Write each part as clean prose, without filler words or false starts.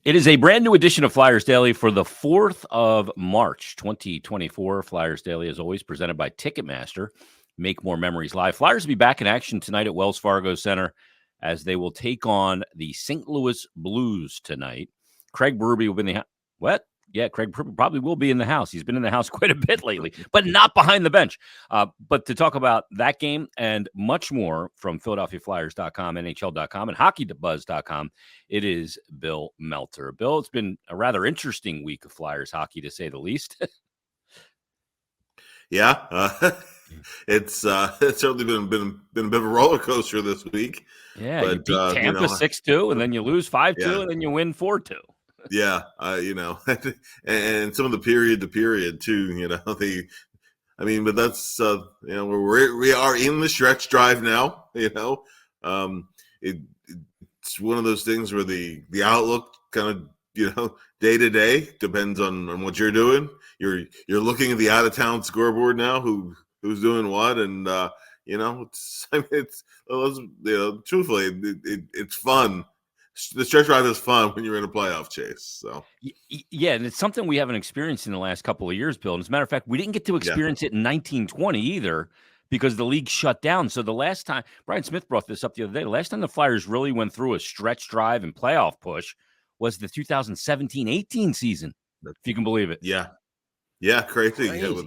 It is a brand new edition of Flyers Daily for the 4th of March, 2024. Flyers Daily, as always, presented by Ticketmaster. Make more memories live. Flyers will be back in action tonight at Wells Fargo Center as they will take on the St. Louis Blues tonight. Craig Berube will be in the house. What? Yeah, Craig Berube probably will be in the house. He's been in the house quite a bit lately, but not behind the bench. But to talk about that game and much more from PhiladelphiaFlyers.com, NHL.com, and HockeyBuzz.com, it is Bill Melter. Bill, it's been a rather interesting week of Flyers hockey, to say the least. Yeah, it's certainly been a bit of a roller coaster this week. Yeah, but you beat Tampa 6-2, and then you lose 5-2, yeah. and then you win 4-2. Yeah, and some of the period to period too. But that's we are in the stretch drive now. It's one of those things where the outlook kind of day to day depends on what you're doing. You're looking at the out of town scoreboard now, who's doing what, and truthfully, it's fun. The stretch drive is fun when you're in a playoff chase. So yeah, and it's something we haven't experienced in the last couple of years, Bill. And as a matter of fact, we didn't get to experience it in 1920 either, because the league shut down. So the last time, Brian Smith brought this up the other day, the last time the Flyers really went through a stretch drive and playoff push was the 2017-18 season, if you can believe it. Yeah, crazy. Yeah,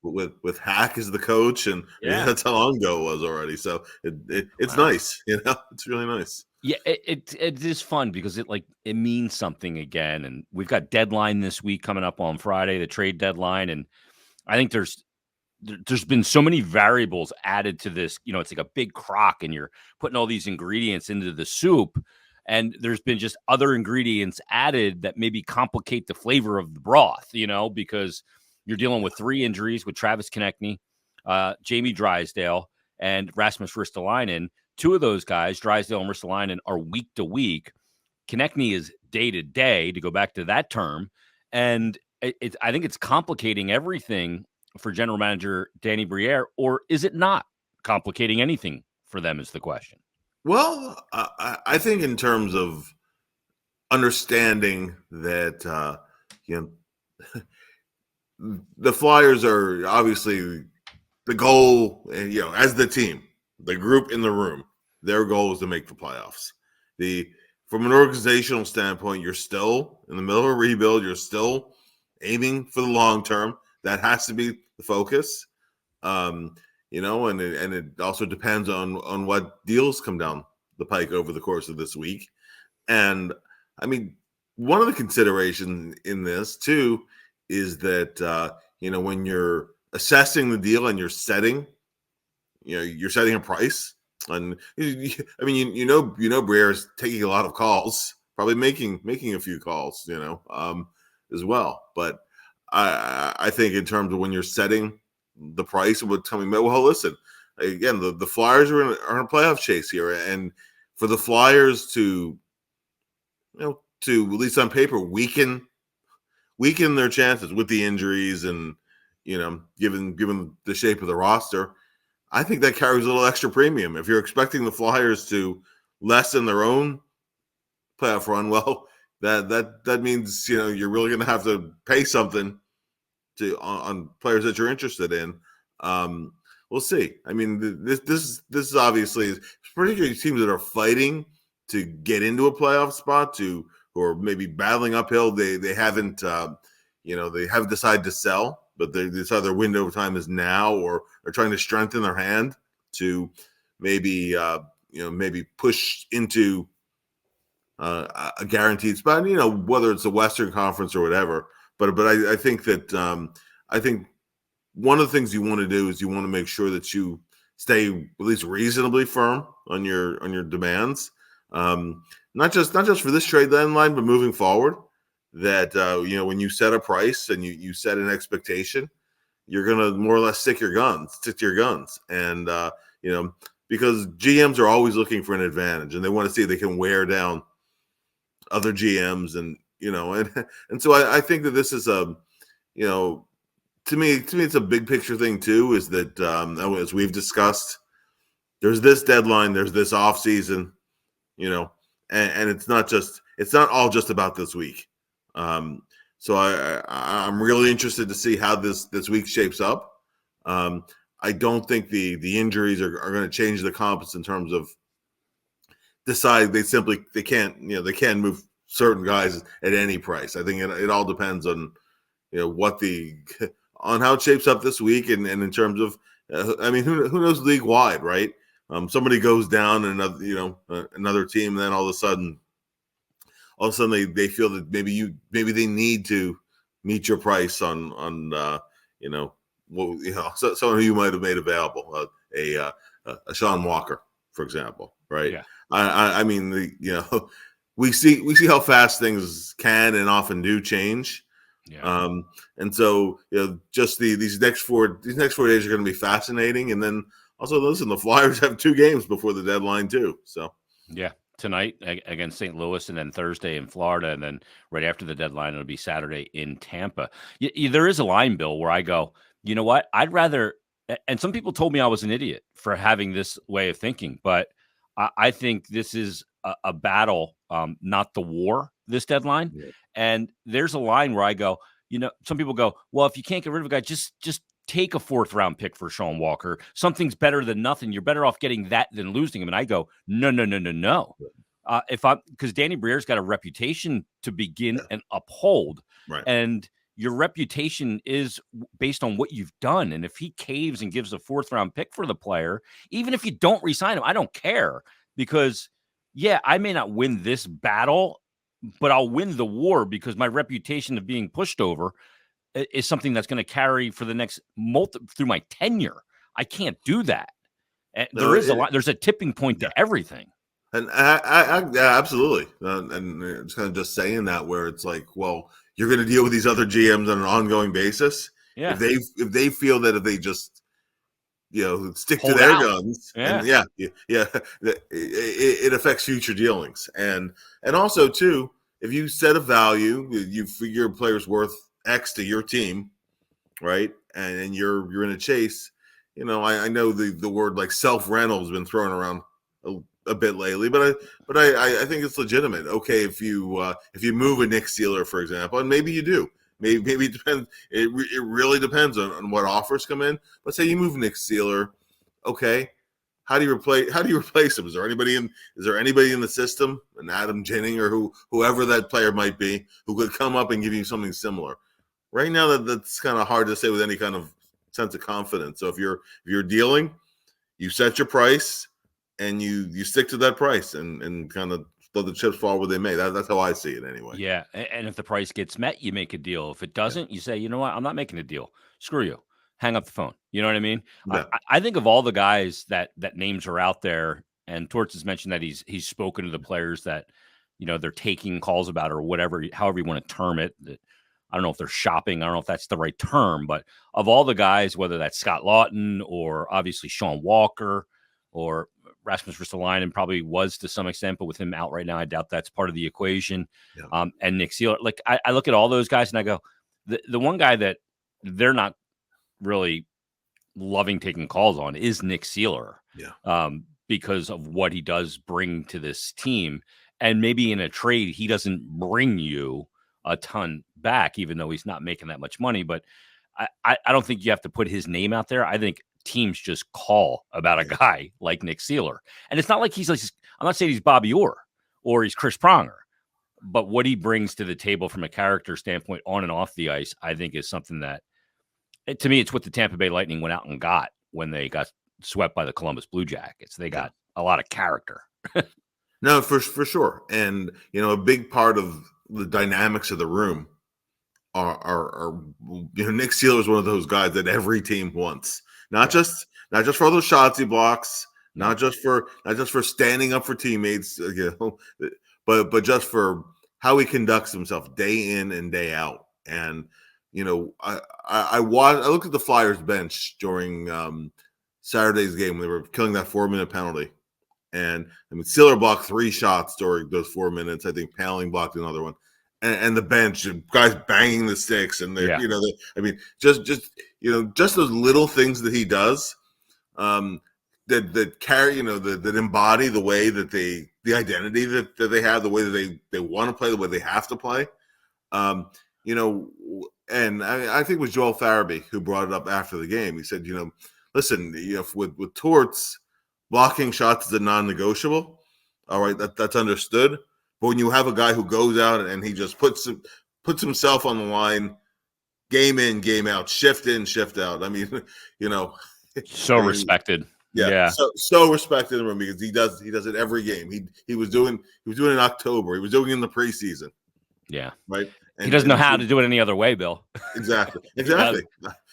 with Hack as the coach, and that's how long ago it was already. So it's nice, it's really nice. Yeah, it is fun because it means something again. And we've got deadline this week coming up on Friday, the trade deadline. And I think there's been so many variables added to this. It's like a big crock and you're putting all these ingredients into the soup. And there's been just other ingredients added that maybe complicate the flavor of the broth, because you're dealing with 3 injuries with Travis Konechny, Jamie Drysdale, and Rasmus Ristolainen. 2 of those guys, Drysdale and Ristolainen, are week to week. Konechny is day to day, to go back to that term. And I think it's complicating everything for general manager Danny Briere, or is it not complicating anything for them is the question. Well, I think in terms of understanding that, the Flyers are obviously the goal, as the team, the group in the room, their goal is to make the playoffs. From an organizational standpoint, you're still in the middle of a rebuild. You're still aiming for the long term. That has to be the focus. And it also depends on what deals come down the pike over the course of this week. And I mean, one of the considerations in this too is that when you're assessing the deal and you're setting a price, and Briere's taking a lot of calls, probably making a few calls, as well. But I think in terms of when you're setting the price of what's coming, well, listen, again, the Flyers are in a playoff chase here, and for the Flyers to at least on paper weaken their chances with the injuries and given the shape of the roster, I think that carries a little extra premium. If you're expecting the Flyers to lessen their own playoff run, well, that means you're really going to have to pay something on players that you're interested in. We'll see. I mean, this is obviously, particularly teams that are fighting to get into a playoff spot, who are maybe battling uphill. They haven't they haven't decided to sell, but they decide their window of time is now, or are trying to strengthen their hand to maybe push into a guaranteed spot. Whether it's the Western Conference or whatever. But I think that I think one of the things you want to do is you want to make sure that you stay at least reasonably firm on your demands. Not just for this trade deadline, but moving forward. That when you set a price and you set an expectation, you're gonna more or less stick to your guns, and because GMs are always looking for an advantage, and they want to see if they can wear down other GMs, and and so I think that this is to me it's a big picture thing too. Is that as we've discussed, there's this deadline, there's this off season, and it's not all just about this week. So I'm really interested to see how this week shapes up. I don't think the injuries are going to change the compass in terms of decide they can't move certain guys at any price. I think it all depends on what on how it shapes up this week, and in terms of who knows league wide, right? Somebody goes down, and another team, and then all of a sudden they feel that maybe they need to meet your price on someone who you might have made available, a Sean Walker, for example, right? Yeah. I mean, we see how fast things can and often do change. Yeah. And so just these next 4 days are going to be fascinating. And then also, listen, the Flyers have 2 games before the deadline too. So Yeah. Tonight against St. Louis, and then Thursday in Florida, and then right after the deadline, it'll be Saturday in Tampa. There is a line, Bill, where I go, you know what? I'd rather, and some people told me I was an idiot for having this way of thinking, but I think this is a battle, not the war, this deadline. Yeah. And there's a line where I go, some people go, well, if you can't get rid of a guy, just take a 4th round pick for Sean Walker. Something's better than nothing. You're better off getting that than losing him. And I go, no. Because Danny Briere's got a reputation to begin and uphold. Right. And your reputation is based on what you've done. And if he caves and gives a 4th round pick for the player, even if you don't re-sign him, I don't care, because I may not win this battle, but I'll win the war, because my reputation of being pushed over is something that's going to carry for the next through my tenure. I can't do that. There's a tipping point to everything. And I absolutely. And it's kind of just saying that, where it's like, well, you're going to deal with these other GMs on an ongoing basis. Yeah. If they feel that if they just stick Hold to their out. guns, and it affects future dealings. And also too, if you set a value, you figure a player's worth X to your team, right? And you're in a chase. I know the word like self-rental has been thrown around a bit lately, but I think it's legitimate. Okay, if you move a Nick Sealer, for example, and maybe you do, maybe it depends. It really depends on what offers come in. But say you move Nick Sealer, okay, how do you replace him? Is there anybody in the system, an Adam Jennings or whoever that player might be, who could come up and give you something similar? Right now, that's kind of hard to say with any kind of sense of confidence. So if you're dealing, you set your price and you stick to that price and kind of let the chips fall where they may. That's how I see it anyway. Yeah, and if the price gets met, you make a deal. If it doesn't, you say, you know what, I'm not making a deal. Screw you. Hang up the phone. You know what I mean? Yeah. I think of all the guys that names are out there, and Torts has mentioned that he's spoken to the players that they're taking calls about, or whatever, however you want to term it. I don't know if they're shopping. I don't know if that's the right term, but of all the guys, whether that's Scott Lawton or obviously Sean Walker or Rasmus Ristolainen, probably was to some extent, but with him out right now, I doubt that's part of the equation. Yeah. And Nick Sealer, like I look at all those guys and I go, the one guy that they're not really loving taking calls on is Nick Sealer. Yeah. Because of what he does bring to this team. And maybe in a trade, he doesn't bring you a ton back, even though he's not making that much money. But I don't think you have to put his name out there. I think teams just call about a guy like Nick Sealer. And it's not like he's like, I'm not saying he's Bobby Orr or he's Chris Pronger, but what he brings to the table from a character standpoint on and off the ice, I think is something that, to me, it's what the Tampa Bay Lightning went out and got when they got swept by the Columbus Blue Jackets. They got a lot of character. No, for sure. And, a big part of the dynamics of the room are Nick Sealer is one of those guys that every team wants. Not just for those shots he blocks, not just for standing up for teammates, but just for how he conducts himself day in and day out. And I looked at the Flyers bench during Saturday's game when they were killing that 4-minute penalty, and Sealer blocked 3 shots during those 4 minutes. I think Paling blocked another one. And the bench, guys banging the sticks, and they're just those little things that he does that carry, that embody the way that the identity that they have, the way that they want to play, the way they have to play. Um, and I think it was Joel Farabee who brought it up after the game. He said, listen, with Torts, blocking shots is a non-negotiable. All right, that's understood. But when you have a guy who goes out and he just puts himself on the line, game in, game out, shift in, shift out. I mean, so respected. Yeah. So respected in him because he does it every game. He was doing it in October. He was doing it in the preseason. Yeah. Right. And he doesn't know how to do it any other way, Bill. Exactly. Yeah.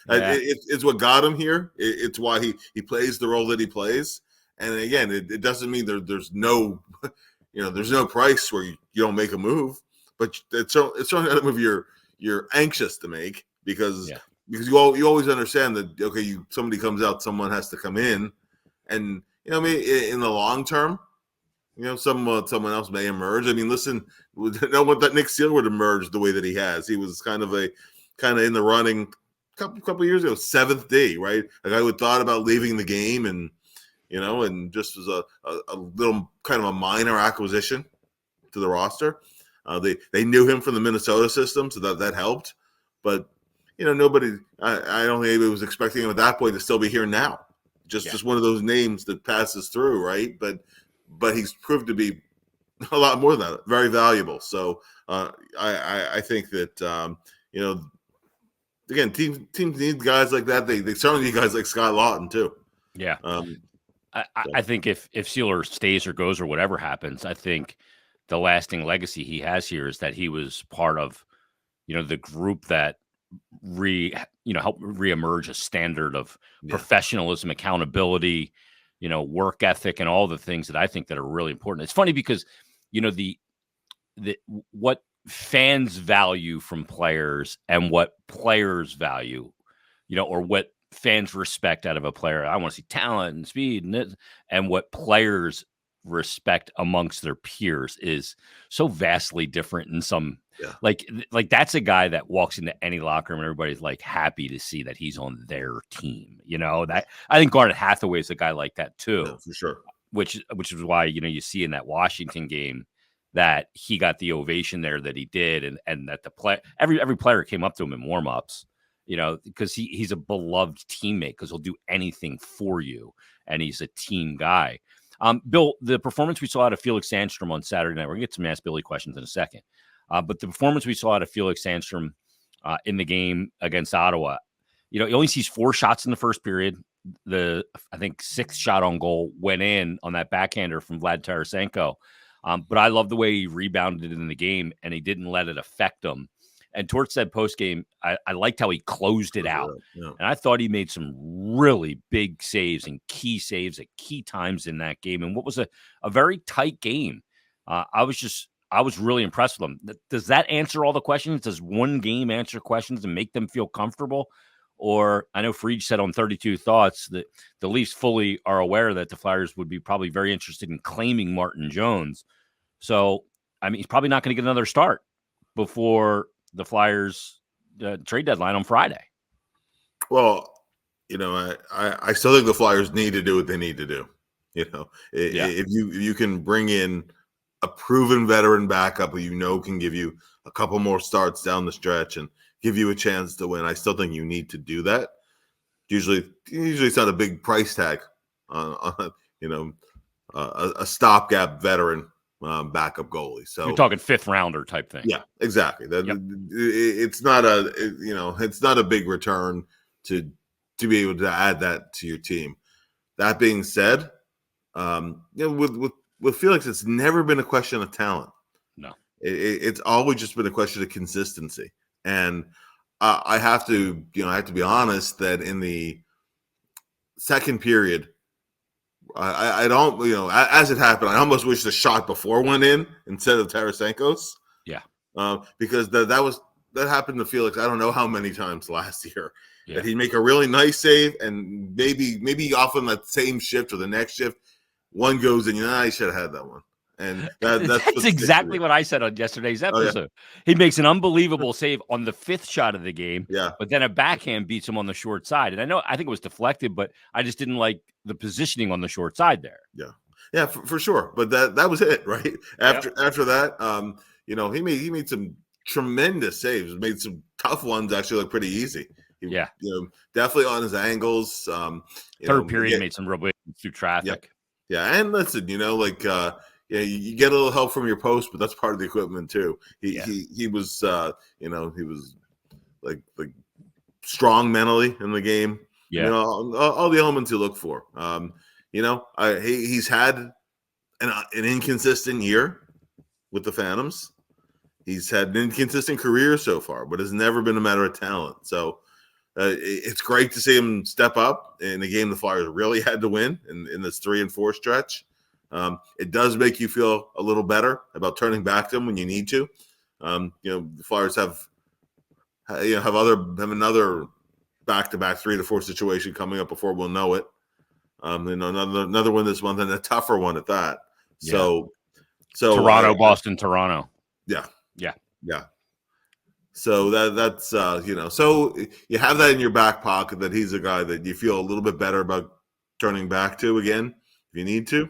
It's what got him here. It's why he plays the role that he plays. And again, it doesn't mean there's no, there's no price where you don't make a move, but it's certainly a move you're anxious to make because you always understand that, okay, somebody comes out, someone has to come in, and I mean, in the long term, someone else may emerge. I mean, listen, no one that Nick Seal would emerge the way that he has. He was kind of in the running couple of years ago, 7th day, right? A guy who thought about leaving the game, and and just as a little kind of a minor acquisition to the roster. They knew him from the Minnesota system, so that helped. But nobody, I don't think anybody was expecting him at that point to still be here now. Just one of those names that passes through, right? But he's proved to be a lot more than that, very valuable. So I think that again, teams need guys like that. They certainly need guys like Scott Lawton too. Yeah. I think if Sealer stays or goes or whatever happens, I think the lasting legacy he has here is that he was part of, the group that helped reemerge a standard of professionalism, accountability, work ethic, and all the things that I think that are really important. It's funny because, the what fans value from players and what players value, or what fans respect out of a player. I want to see talent and speed and what players respect amongst their peers is so vastly different in some like that's a guy that walks into any locker room and everybody's like happy to see that he's on their team. That I think Garnet Hathaway is a guy like that too. Yeah, for sure. Which is why, you see in that Washington game that he got the ovation there that he did, and that every player came up to him in warmups, because he's a beloved teammate because he'll do anything for you, and he's a team guy. Bill, the performance we saw out of Felix Sandstrom on Saturday night, we're going to get some Ask Billy questions in a second, but the performance we saw out of Felix Sandstrom in the game against Ottawa, he only sees 4 shots in the first period. I think 6th shot on goal went in on that backhander from Vlad Tarasenko. But I love the way he rebounded in the game, and he didn't let it affect him. And Torts said post-game, I liked how he closed it out. Yeah. And I thought he made some really big saves and key saves at key times in that game. And what was a very tight game. I was really impressed with him. Does that answer all the questions? Does one game answer questions and make them feel comfortable? Or I know Fried said on 32 Thoughts that the Leafs fully are aware that the Flyers would be probably very interested in claiming Martin Jones. So, I mean, he's probably not going to get another start before the Flyers trade deadline on Friday. Well, I still think the Flyers need to do what they need to do. If you can bring in a proven veteran backup who can give you a couple more starts down the stretch and give you a chance to win, I still think you need to do that. Usually it's not a big price tag on a stopgap veteran backup goalie. So you're talking 5th rounder type thing. Yeah, exactly. It's not a big return to be able to add that to your team. That being said, with Felix, it's never been a question of talent. No, it's always just been a question of consistency. And I have to be honest that in the second period, I don't, as it happened, I almost wish the shot before went in instead of Tarasenko's. Yeah. Because that happened to Felix, I don't know how many times last year, that he'd make a really nice save, and maybe off on that same shift or the next shift, one goes in, I should have had that one. and that's That's what sticks with exactly you. what I said on yesterday's Oh yeah, episode. He makes an unbelievable save on the 5th shot of the game, yeah, but then a backhand beats him on the short side. And I think it was deflected, but I just didn't like the positioning on the short side there. yeah, for sure. But that was it, right? Yep. After that, he made some tremendous saves. Made some tough ones actually look pretty easy. He, Yeah. definitely on his angles. Third period, he yeah, made some real big through yeah, traffic. yeah. And listen, yeah, you get a little help from your post, but that's part of the equipment too. Yeah. He was, he was like strong mentally in the game. Yeah. All the elements you look for. He's had an inconsistent year with the Phantoms. He's had an inconsistent career so far, but it's never been a matter of talent. So it's great to see him step up in a game the Flyers really had to win in this 3 and 4 stretch. It does make you feel a little better about turning back to him when you need to. The Flyers have another back-to-back 3 to 4 situation coming up before we'll know it. Another one this month and a tougher one at that. So Toronto, Boston, Toronto. Yeah. Yeah. Yeah. So that's so you have that in your back pocket that he's a guy that you feel a little bit better about turning back to again if you need to.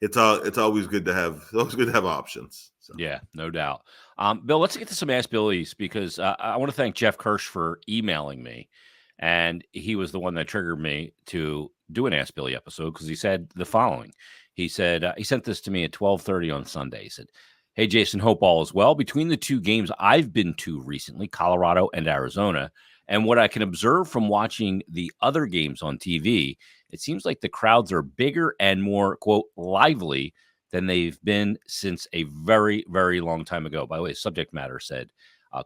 It's always good to have options. So. Yeah, no doubt. Bill, let's get to some Ask Billies because I want to thank Jeff Kirsch for emailing me, and he was the one that triggered me to do an Ask Billy episode because he said the following. He said he sent this to me at 12:30 on Sunday. He said, "Hey Jason, hope all is well. Between the 2 games I've been to recently, Colorado and Arizona, and what I can observe from watching the other games on TV, it seems like the crowds are bigger and more, quote, lively than they've been since a very, very long time ago." By the way, subject matter said,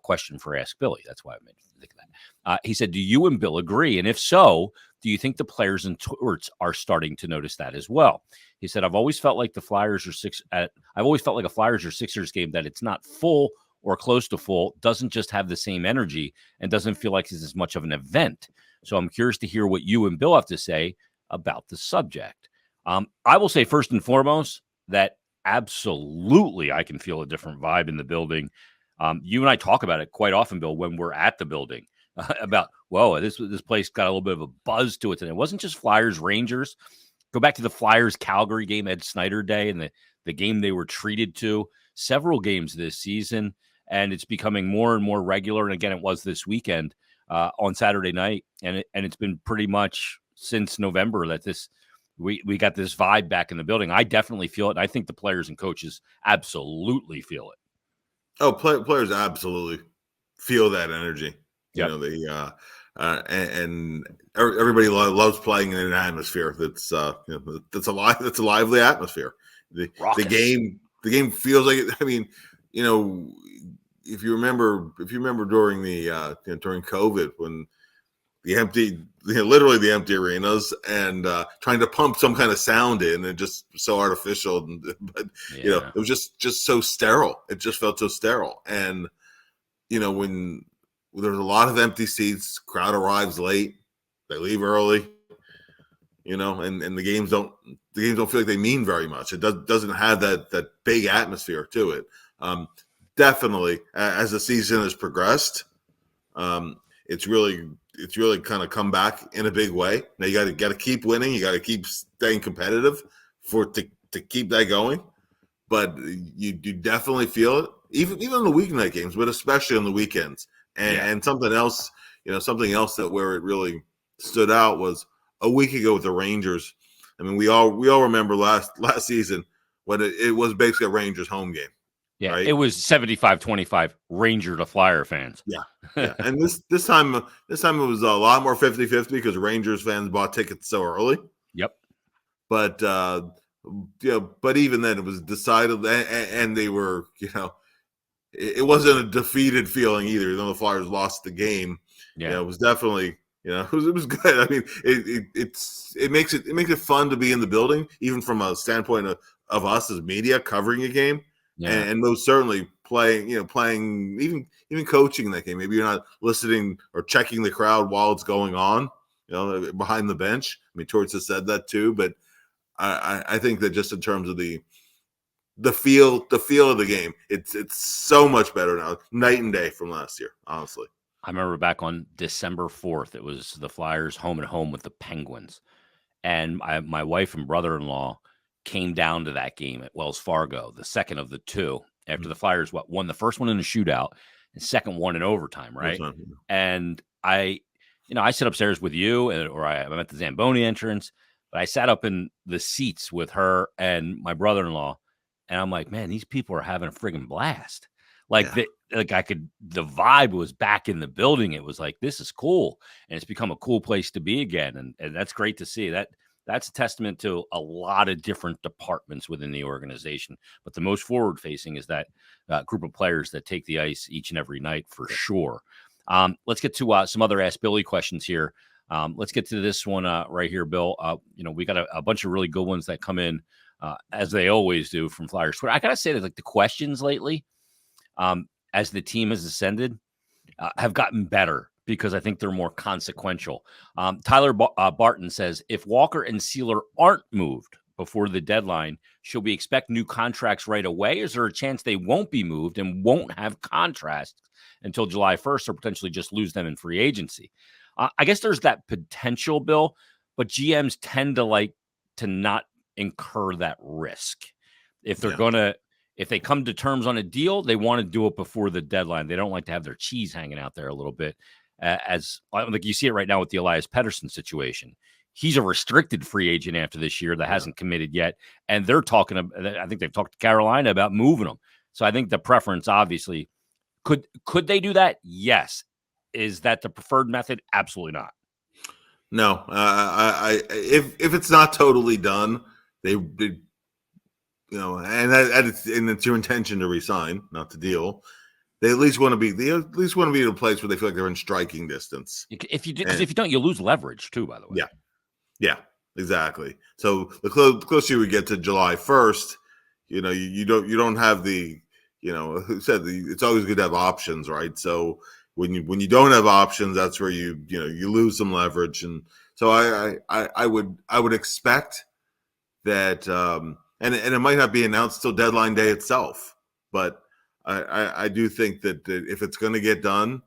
question for Ask Billy. That's why I made me think of that. He said, "Do you and Bill agree? And if so, do you think the players and Torts are starting to notice that as well?" He said, I've always felt like a Flyers or Sixers game that it's not full or close to full, doesn't just have the same energy and doesn't feel like it's as much of an event. So I'm curious to hear what you and Bill have to say about the subject. I will say first and foremost that absolutely I can feel a different vibe in the building. You and I talk about it quite often, Bill, when we're at the building about, whoa, this place got a little bit of a buzz to it. And it wasn't just Flyers, Rangers. Go back to the Flyers Calgary game, Ed Snyder Day, and the game they were treated to. Several games this season, and it's becoming more and more regular. And again, it was this weekend on Saturday night, and it's been pretty much since November that we got this vibe back in the building. I definitely feel it, and I think the players and coaches absolutely feel it. Oh, players absolutely feel that energy. Yep. And everybody loves playing in an atmosphere that's that's a lively atmosphere. The game feels like it. I mean, if you remember during during COVID when literally the empty arenas and trying to pump some kind of sound in and just so artificial, but it was just so sterile. It just felt so sterile. And when there's a lot of empty seats, crowd arrives late, they leave early, and the games don't feel like they mean very much. It doesn't have that big atmosphere to it. Definitely, as the season has progressed, it's really kind of come back in a big way. Now you got to keep winning. You got to keep staying competitive to keep that going. But you definitely feel it, even on the weeknight games, but especially on the weekends. And something else that where it really stood out was a week ago with the Rangers. I mean, we all remember last season when it was basically a Rangers home game. Yeah, right? It was 75-25 Ranger to Flyer fans. Yeah. And this time it was a lot more 50-50 because Rangers fans bought tickets so early. Yep. But but even then it was decided, and they were, it wasn't a defeated feeling either. Though the Flyers lost the game, it was definitely, it was good. I mean, it makes it fun to be in the building, even from a standpoint of us as media covering a game. Yeah. And most certainly playing, even coaching that game. Maybe you're not listening or checking the crowd while it's going on, behind the bench. I mean, Torts has said that too, but I think that just in terms of the the feel of the game. It's so much better now, night and day from last year, honestly. I remember back on December 4th, it was the Flyers home and home with the Penguins. And my wife and brother-in-law came down to that game at Wells Fargo, the second of the two, after the Flyers won the first one in a shootout and second one in overtime, right? And I sit upstairs with you, or I'm at the Zamboni entrance, but I sat up in the seats with her and my brother-in-law, and I'm like, man, these people are having a friggin' blast. Like the vibe was back in the building. It was like, this is cool. And it's become a cool place to be again. And that's great to see. That's a testament to a lot of different departments within the organization. But the most forward facing is that group of players that take the ice each and every night for sure. Let's get to some other Ask Billy questions here. Let's get to this one right here, Bill. We got a bunch of really good ones that come in as they always do from Flyers Twitter. I got to say that the questions lately, as the team has ascended, have gotten better because I think they're more consequential. Tyler Barton says, if Walker and Sealer aren't moved before the deadline, should we expect new contracts right away? Is there a chance they won't be moved and won't have contracts until July 1st, or potentially just lose them in free agency? I guess there's that potential, Bill, but GMs tend to not incur that risk. If they're if they come to terms on a deal, they want to do it before the deadline. They don't like to have their cheese hanging out there a little bit. As like you see it right now with the Elias Pettersson situation. He's a restricted free agent after this year that hasn't committed yet. And they're talking about, I think they've talked to Carolina about moving him. So I think the preference, obviously, could they do that? Yes. Is that the preferred method? Absolutely not. No. If it's not totally done, and it's your intention to resign, not to deal. They at least want to be. They at least want to be in a place where they feel like they're in striking distance. If you don't, you lose leverage too. By the way. Yeah, exactly. So the closer you get to July 1st, you don't have the, who said it's always good to have options, right? So when you don't have options, that's where you lose some leverage, and so I would expect that, and it might not be announced till deadline day itself, but I do think that if it's going to get done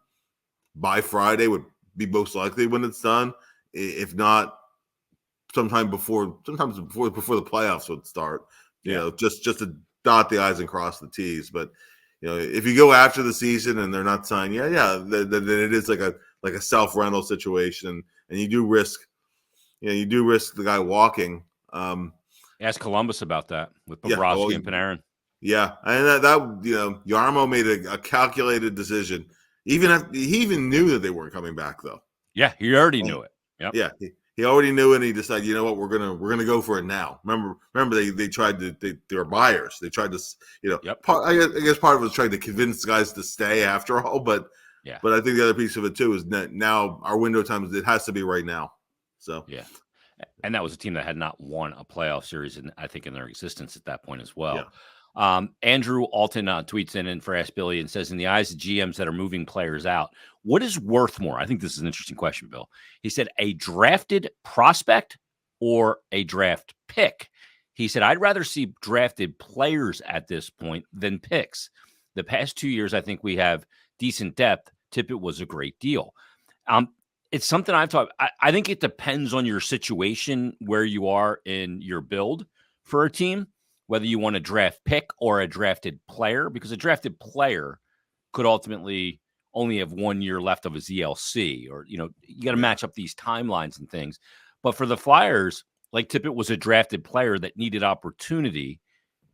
by Friday, would be most likely when it's done. If not, sometimes before the playoffs would start. Just to dot the I's and cross the T's. But if you go after the season and they're not signed, then it is like a self-rental situation, and you do risk the guy walking. Ask Columbus about that with Bobrovsky and Panarin. Yeah, and that Jarmo made a calculated decision. He even knew that they weren't coming back, though. Yeah, he already knew it. Yep. Yeah, he already knew it, and he decided, you know what, we're gonna go for it now. Remember they tried to they were buyers. They tried to I guess part of it was trying to convince guys to stay after all, but I think the other piece of it too is that now our window time, it has to be right now. So yeah. And that was a team that had not won a playoff series, in their existence at that point as well. Yeah. Andrew Alton tweets in for Ask Billy and says, in the eyes of GMs that are moving players out, what is worth more? I think this is an interesting question, Bill. He said, a drafted prospect or a draft pick? He said, I'd rather see drafted players at this point than picks. The past 2 years, I think we have decent depth. Tippett was a great deal. It's something I've talked. I think it depends on your situation, where you are in your build for a team, whether you want a draft pick or a drafted player, because a drafted player could ultimately only have 1 year left of his ELC, or, you got to match up these timelines and things. But for the Flyers, like Tippett was a drafted player that needed opportunity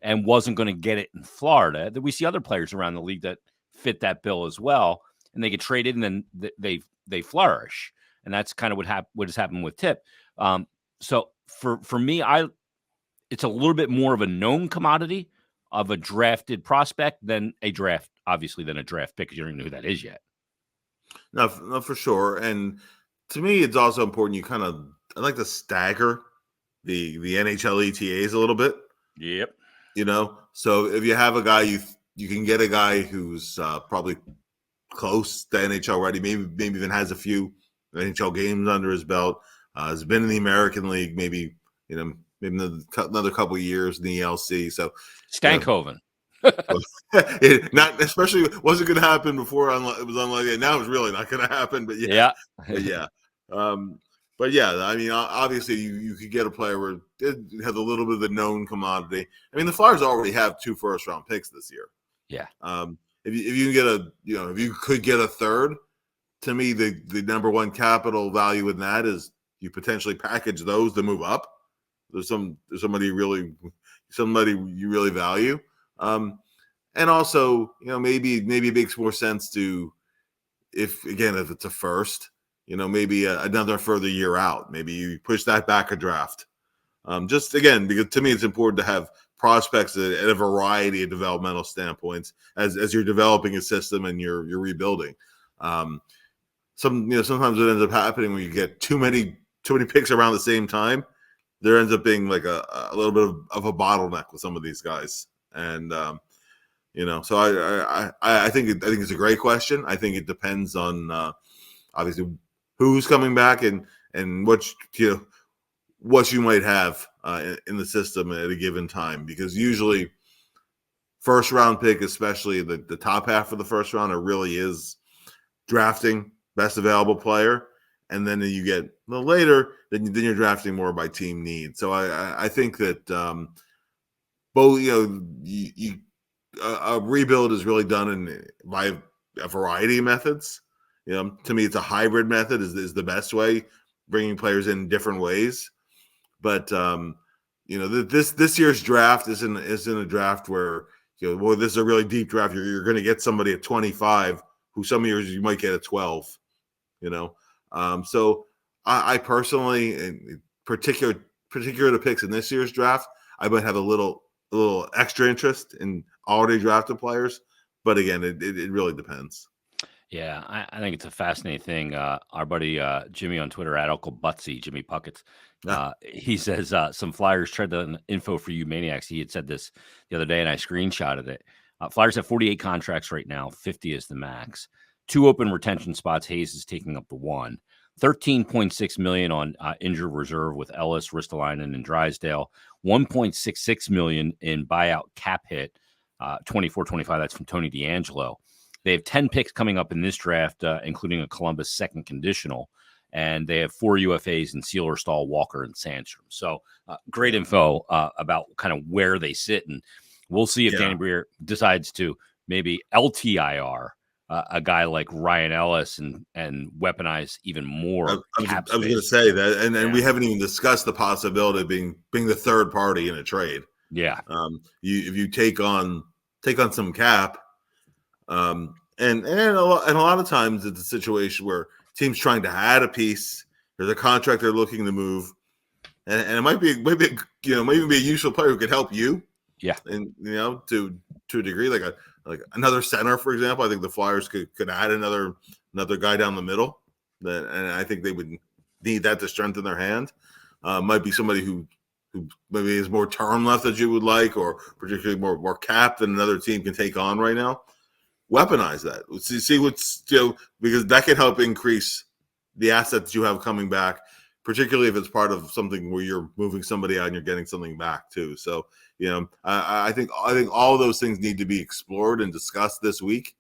and wasn't going to get it in Florida. That we see other players around the league that fit that bill as well, and they get traded and then they flourish. And that's kind of what has happened with Tip. So for me, it's a little bit more of a known commodity of a drafted prospect than a draft pick, because you don't even know who that is yet. No, for sure. And to me, it's also important I like to stagger the NHL ETAs a little bit. Yep. So if you have a guy, you can get a guy who's probably close to NHL ready, maybe even has a few NHL games under his belt, has been in the American League, maybe maybe another couple of years in the ELC. So Stankoven. Not especially wasn't going to happen before. It was unlikely. Now it's really not going to happen. But yeah. But yeah. I mean, obviously, you could get a player where it has a little bit of the known commodity. I mean, the Flyers already have 2 first-round picks this year. Yeah. If you get if you could get a third, to me, the number one capital value in that is you potentially package those to move up. There's somebody you really value. And also, maybe it makes more sense to, if it's a first, maybe another further year out. Maybe you push that back a draft. Just again, because to me, it's important to have prospects at a variety of developmental standpoints as you're developing a system and you're rebuilding. Sometimes it ends up happening when you get too many picks around the same time. There ends up being like a little bit of a bottleneck with some of these guys, and so I think it's a great question. I think it depends on obviously who's coming back and what you might have in the system at a given time, because usually first round pick, especially the top half of the first round, it really is drafting best available player. And then you get later, then you're drafting more by team need. So I think that both, a rebuild is really done by a variety of methods. To me, it's a hybrid method is the best way, bringing players in different ways. But this year's draft isn't a draft where this is a really deep draft. You're going to get somebody at 25 who some years you might get at 12. So I personally, in particular the picks in this year's draft, I might have a little extra interest in already drafted players. But again, it really depends. Yeah, I think it's a fascinating thing. Our buddy Jimmy on Twitter at Uncle Butsy, Jimmy Puckets, he says some Flyers tried the info for you maniacs. He had said this the other day, and I screenshotted it. Flyers have 48 contracts right now. 50 is the max. 2 open retention spots. Hayes is taking up the 1. $13.6 million on injured reserve with Ellis, Ristolainen, and Drysdale. $1.66 million in buyout cap hit. 24-25. That's from Tony DeAngelo. They have 10 picks coming up in this draft, including a Columbus second conditional, and they have 4 UFAs in Sealer, Stahl, Walker, and Sandstrom. So great info about kind of where they sit, and we'll see if Danny Briere decides to maybe LTIR a guy like Ryan Ellis and weaponize even more. I was going to say that, and we haven't even discussed the possibility of being the third party in a trade. Yeah, if you take on some cap. And a lot of times it's a situation where teams trying to add a piece. There's a contract they're looking to move, and it might be a useful player who could help you. Yeah, and to a degree, like another center, for example. I think the Flyers could add another guy down the middle, and I think they would need that to strengthen their hand. Might be somebody who maybe has more term left that you would like, or particularly more cap than another team can take on right now. Weaponize that. See what's because that can help increase the assets you have coming back, particularly if it's part of something where you're moving somebody out and you're getting something back too. So I think all of those things need to be explored and discussed this week.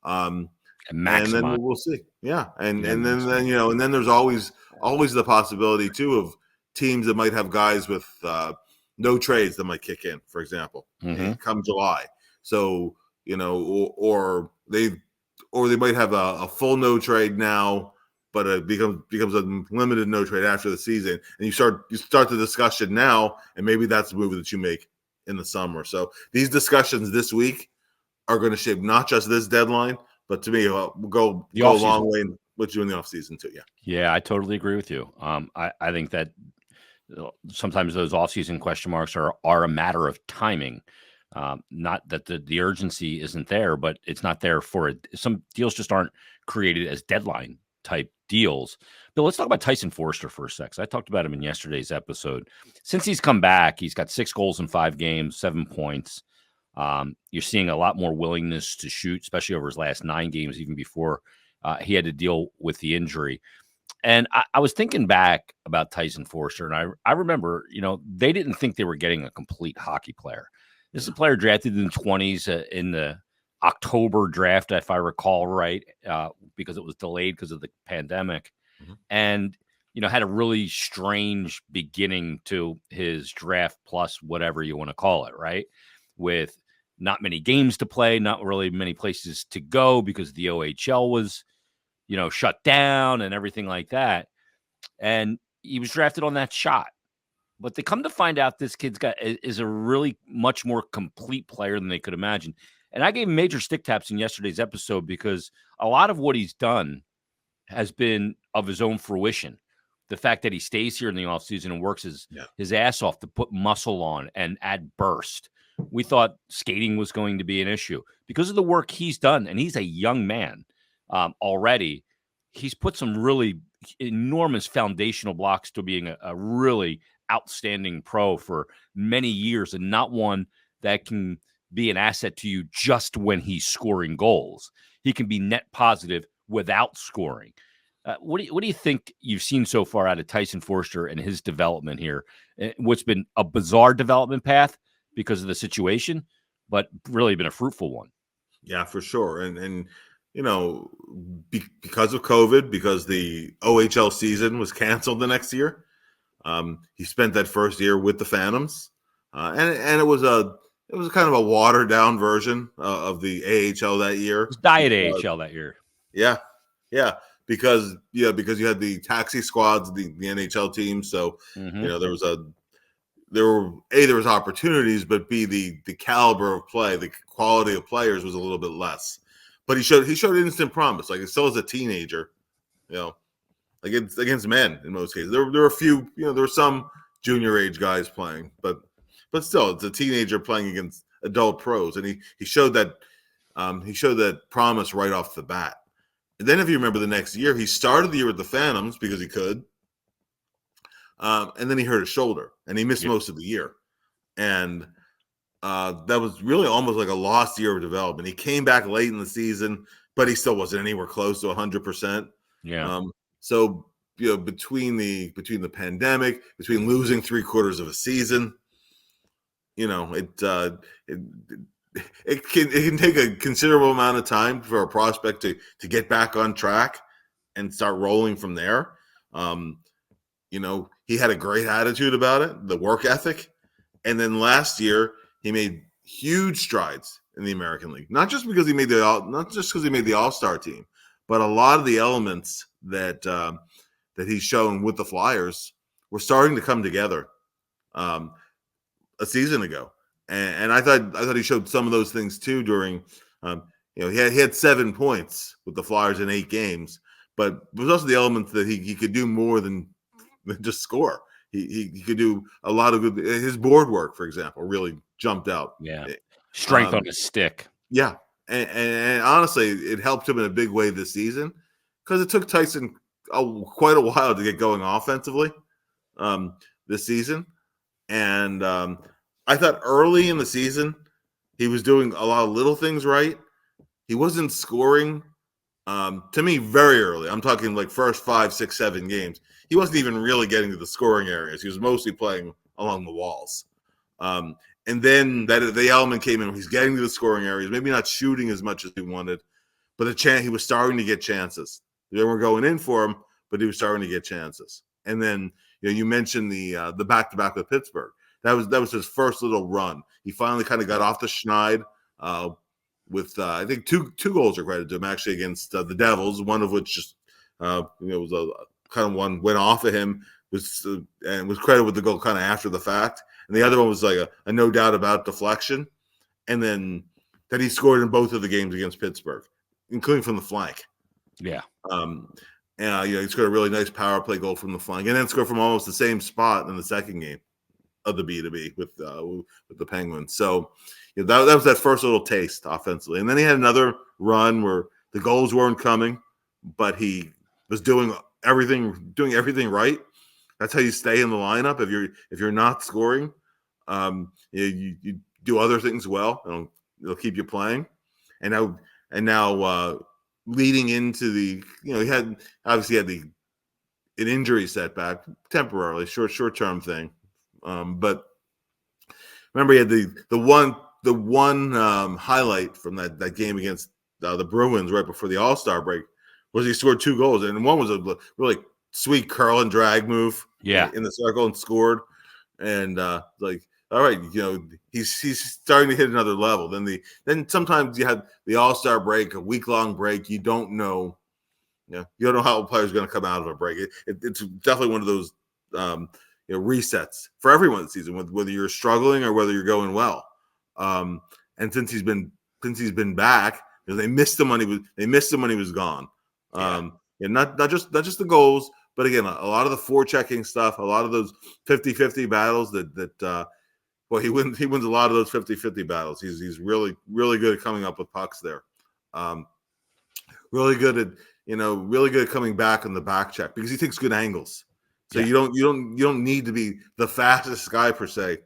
And then we'll see. Yeah, and then there's always the possibility too of teams that might have guys with no trades that might kick in, for example, come July. So. Or they might have a full no trade now, but it becomes a limited no trade after the season, and you start the discussion now, and maybe that's the move that you make in the summer. So these discussions this week are going to shape not just this deadline, but to me, go a long way in what you do in the offseason too. Yeah, I totally agree with you. I think that sometimes those offseason question marks are a matter of timing. Not that the urgency isn't there, but it's not there for it. Some deals just aren't created as deadline type deals. Bill, let's talk about Tyson Foerster for a sec. I talked about him in yesterday's episode. Since he's come back, he's got 6 goals in 5 games, 7 points. You're seeing a lot more willingness to shoot, especially over his last 9 games, even before he had to deal with the injury. And I was thinking back about Tyson Forster, and I remember, they didn't think they were getting a complete hockey player. This is a player drafted in the 20s in the October draft, if I recall right, because it was delayed because of the pandemic. Mhm. And, had a really strange beginning to his draft plus whatever you want to call it, right? With not many games to play, not really many places to go because the OHL was shut down and everything like that. And he was drafted on that shot. But they come to find out this kid's is a really much more complete player than they could imagine. And I gave him major stick taps in yesterday's episode because a lot of what he's done has been of his own fruition. The fact that he stays here in the offseason and works his ass off to put muscle on and add burst. We thought skating was going to be an issue because of the work he's done. And he's a young man already. He's put some really enormous foundational blocks to being a really outstanding pro for many years, and not one that can be an asset to you just when he's scoring goals. He can be net positive without scoring. What do you think you've seen so far out of Tyson Forster and his development here? What's been a bizarre development path because of the situation, but really been a fruitful one. Yeah, for sure. And because of COVID, because the OHL season was canceled the next year, he spent that first year with the Phantoms, and it was kind of a watered down version of the AHL that year. It was diet AHL that year. Yeah, because you had the taxi squads, the NHL team. So there was opportunities, but B, the caliber of play, the quality of players was a little bit less. But he showed instant promise. Like, still as a teenager, against men in most cases. There were a few, there were some junior age guys playing, but still, it's a teenager playing against adult pros, and he showed that promise right off the bat. And then, if you remember, the next year he started the year with the Phantoms because he could, and then he hurt his shoulder and he missed most of the year, and that was really almost like a lost year of development. He came back late in the season, but he still wasn't anywhere close to 100%. Yeah. So between the pandemic, between losing 3/4 of a season, it can take a considerable amount of time for a prospect to get back on track and start rolling from there. He had a great attitude about it, the work ethic, and then last year he made huge strides in the American League. Not just because he made the All-Star team, but a lot of the elements that he's shown with the Flyers were starting to come together a season ago, and I thought he showed some of those things too during. He had 7 points with the Flyers in 8 games, but there's also the element that he could do more than just score. He could do a lot of good. His board work, for example, really jumped out. Yeah, strength on his stick. Yeah, and honestly, it helped him in a big way this season because it took Tyson quite a while to get going offensively this season. And I thought early in the season he was doing a lot of little things right. He wasn't scoring. To me, very early. I'm talking like first 5, 6, 7 games. He wasn't even really getting to the scoring areas. He was mostly playing along the walls. And then the element came in. He's getting to the scoring areas, maybe not shooting as much as he wanted, but he was starting to get chances. They weren't going in for him, but he was starting to get chances. And then you mentioned the back-to-back with Pittsburgh. That was his first little run. He finally kind of got off the schneid with I think two goals are credited to him actually against the Devils. One of which just was a kind of one went off of him and was credited with the goal kind of after the fact. And the other one was like a no doubt about deflection. And then that he scored in both of the games against Pittsburgh, including from the flank. Yeah. He scored a really nice power play goal from the flank, and then scored from almost the same spot in the second game of the B2B with the Penguins. So that was that first little taste offensively. And then he had another run where the goals weren't coming, but he was doing everything right. That's how you stay in the lineup. If you're not scoring, you do other things well, and it'll keep you playing. And now leading into the he had the an injury setback temporarily, short-term thing. But remember, he had the one highlight from that game against the Bruins right before the All-Star break was he scored 2 goals, and one was a really sweet curl and drag move in the circle and scored. And all right, he's starting to hit another level. Then sometimes you have the All-Star break, a week-long break. You don't know, you don't know how a player's going to come out of a break. It's definitely one of those resets for everyone this season, whether you're struggling or whether you're going well. And since he's been back, they missed him when he was gone. And not just the goals, but again, a lot of the forechecking stuff, a lot of those 50-50 battles that he wins a lot of those 50-50 battles. He's really, really good at coming up with pucks there. Really good at coming back on the back check because he takes good angles. So you don't need to be the fastest guy per se.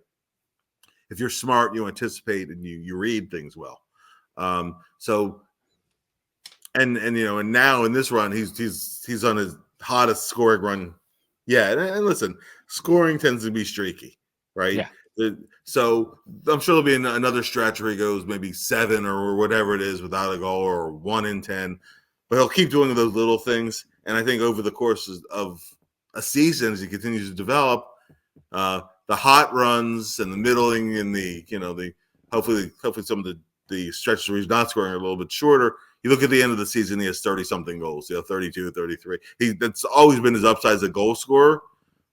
If you're smart, you anticipate and you read things well. And now in this run, he's on his hottest scoring run. Yeah, and listen, scoring tends to be streaky, right? Yeah. So I'm sure there'll be another stretch where he goes maybe 7 or whatever it is without a goal, or 1 in 10. But he'll keep doing those little things. And I think over the course of a season, as he continues to develop, the hot runs and the middling and the hopefully some of the stretches where he's not scoring are a little bit shorter. You look at the end of the season, he has 30-something goals, 32, 33. That's always been his upside as a goal scorer.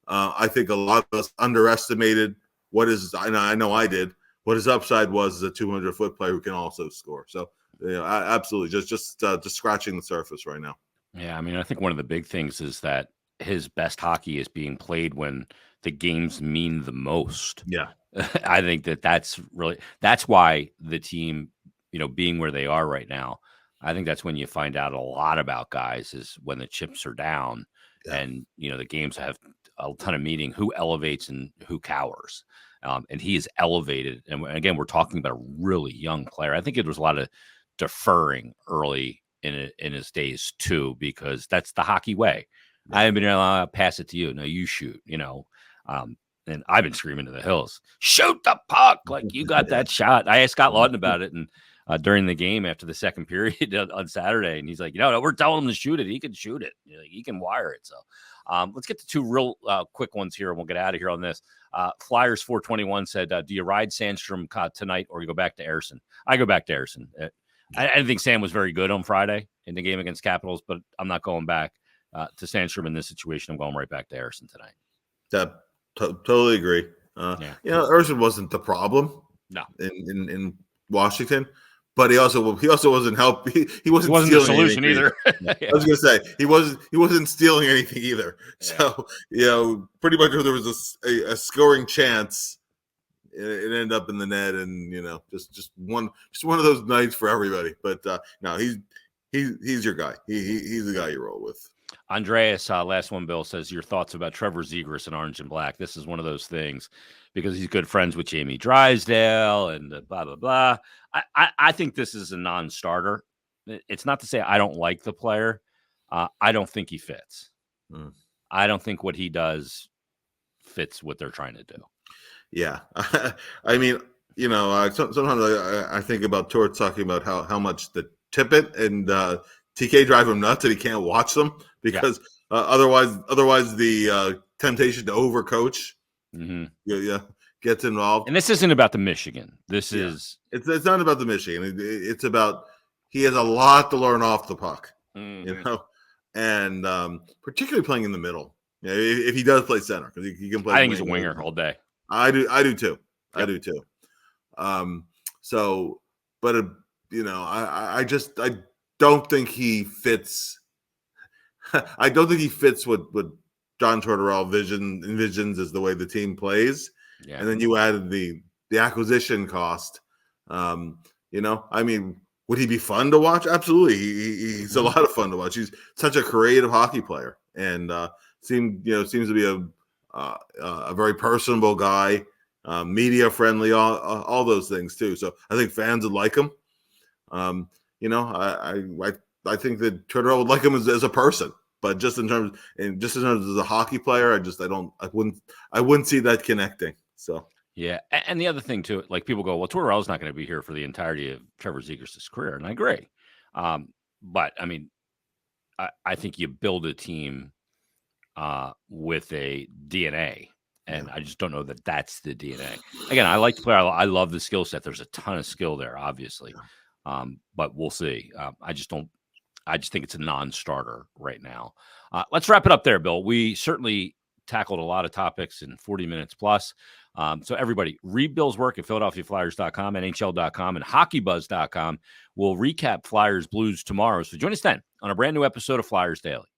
I think a lot of us underestimated I know I did, what his upside was as a 200-foot player who can also score. So, absolutely, just scratching the surface right now. Yeah, I mean, I think one of the big things is that his best hockey is being played when the games mean the most. Yeah. I think that's why the team, being where they are right now, I think that's when you find out a lot about guys is when the chips are down and, the games have a ton of meaning, who elevates and who cowers. And he is elevated. And again, we're talking about a really young player. I think it was a lot of deferring early in his days too, because that's the hockey way. I haven't been allowed to pass it to you. No, you shoot, and I've been screaming to the hills, shoot the puck. Like you got that shot. I asked Scott Lawton about it. And during the game after the second period on Saturday, and he's like, no, we're telling him to shoot it. He can shoot it. He can wire it. So let's get to 2 real quick ones here, and we'll get out of here on this. Flyers 421 said, do you ride Sandstrom tonight or you go back to Ersson? I go back to Ersson. I didn't think Sam was very good on Friday in the game against Capitals, but I'm not going back to Sandstrom in this situation. I'm going right back to Ersson tonight. Totally agree. Ersson wasn't the problem. No, in Washington, but he also wasn't help. He wasn't the solution either. I was going to say he wasn't stealing anything either. Yeah. So pretty much if there was a scoring chance, it ended up in the net, and just one of those nights for everybody. But no, he's your guy. He's the guy you roll with. Andreas, last one, Bill, says your thoughts about Trevor Zegras in Orange and Black. This is one of those things because he's good friends with Jamie Drysdale and blah, blah, blah. I think this is a non-starter. It's not to say I don't like the player. I don't think he fits. I don't think what he fits what they're trying to do. Yeah. I mean, sometimes I think about Torts talking about how much the Tippett and TK drive him nuts and he can't watch them because otherwise the temptation to overcoach gets involved. And this isn't about the Michigan. This is it's not about the Michigan. It's about he has a lot to learn off the puck, and particularly playing in the middle. If he does play center, because he can play. I think he's a winger all day. I do too. Yep. I do too. So, but I don't think he fits. I don't think he fits what John Tortorella envisions as the way the team plays. Yeah. And then you added the acquisition cost. I mean, would he be fun to watch? Absolutely. He's a lot of fun to watch. He's such a creative hockey player, and seems to be a very personable guy, media friendly, all those things too. So I think fans would like him. I think that Tortorella would like him as a person. But just in terms of the hockey player, I wouldn't see that connecting. So yeah, and the other thing too, like people go, well, Tortorella's not going to be here for the entirety of Trevor Zegras' career, and I agree. But I mean, I think you build a team with a DNA, and I just don't know that that's the DNA. Again, I like the player. I love the skill set. There's a ton of skill there, obviously, but we'll see. I just don't. I just think it's a non-starter right now. Let's wrap it up there, Bill. We certainly tackled a lot of topics in 40 minutes plus. So everybody, read Bill's work at PhiladelphiaFlyers.com, NHL.com, and HockeyBuzz.com. We'll recap Flyers Blues tomorrow. So join us then on a brand new episode of Flyers Daily.